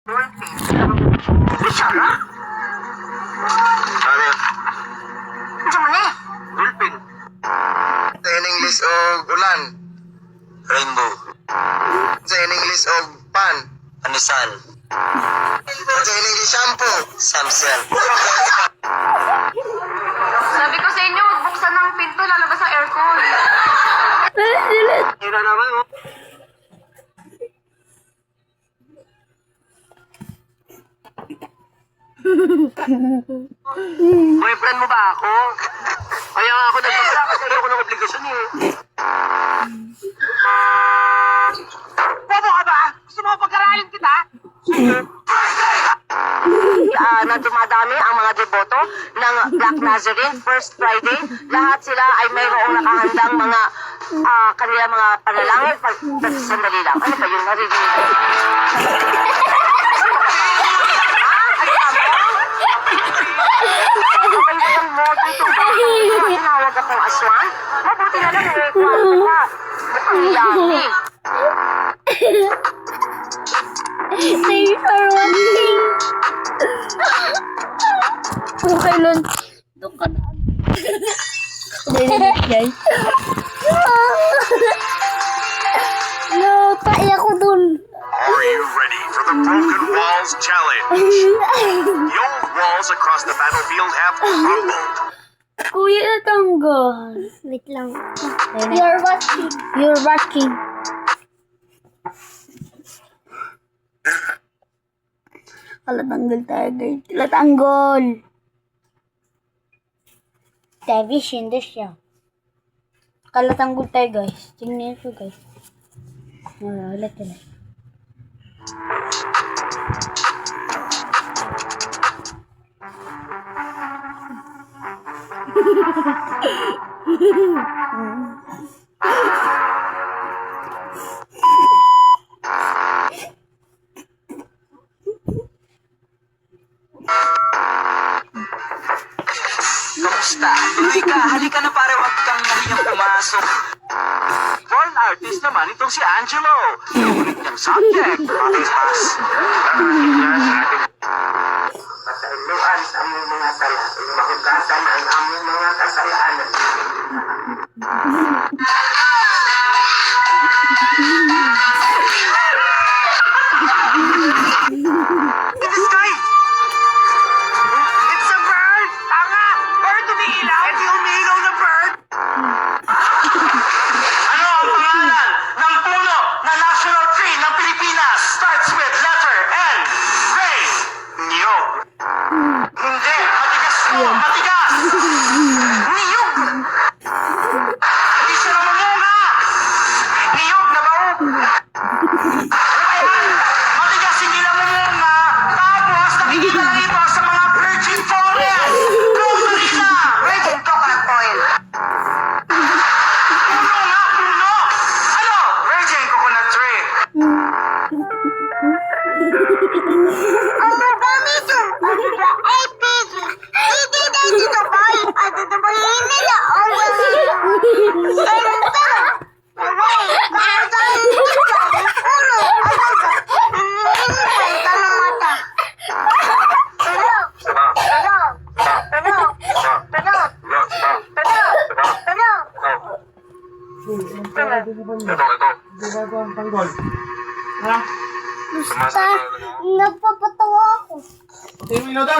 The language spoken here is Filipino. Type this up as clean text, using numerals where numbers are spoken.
Bicara? Ano yun? Ano man eh? Dolphin. Sa English og ulan. Rainbow. Sa English og pan. Anisan. Sa English shampoo. Samsel. Sabi ko sa inyo, magbuksan ng pinto, lalabas ang aircon. Ira naman mo. Boyfriend mo ba ako? Kaya ako nagbabala kasi ayoko ng obligasyon eh. Bobo ka ba? Gusto mo pag-aralin kita? Na dumadami ang mga deboto ng Black Nazarene First Friday. Lahat sila ay mayroong nakahandang mga kanila mga panalangin. Sandali lang. Ano ba yung naririnig? Tinawag akong aswang. Mabuti na lang eh. Kwarto ka. Mukhang yummy. Thanks for watching. Okay lang. Doon ka na. Guys. No, tayo ko dun. Are you ready for the Broken Walls Challenge? The old walls across the battlefield have crumbled. Kuya Tanggol. Wait lang. You're watching. You're watching. Kalatanggol tayo guys. Kalatanggol. Tavis, hindi siya. Kalatanggol tayo guys. Tingnan nyo guys. Ulit ulit. Kamusta? Tuloy ka, halika na pare, wag kang mahiyang pumasok. Porn artist naman itong si Angelo. Favorite niyang subject, parehas. Pasailuan sa aming mga sala, mahugatan ang aming mga kasalanan. In the sky! It's a bird! Tanga! Bird umiilaw! Hindi umiilaw na bird! Ano ang pangalan ng puno na national tree ng Pilipinas? Starts with letter N. Ray! Niyog. Hindi! Matigas po! Matigas! Niyog! Hindi siya namumunga! Niyog na baog! Ayan! Matigas hindi namumunga! Tapos nakikita lang ito sa mga virgin forest! Go, Marina! Virgin coconut oil. Puno nga! Puno! Ano? Virgin coconut tree! Ang dami ito. Ay, pigi. Hindi na dito boy. Ano na ba yun nila? Ito. Basta, nagpapatawa ako. Tingin mo na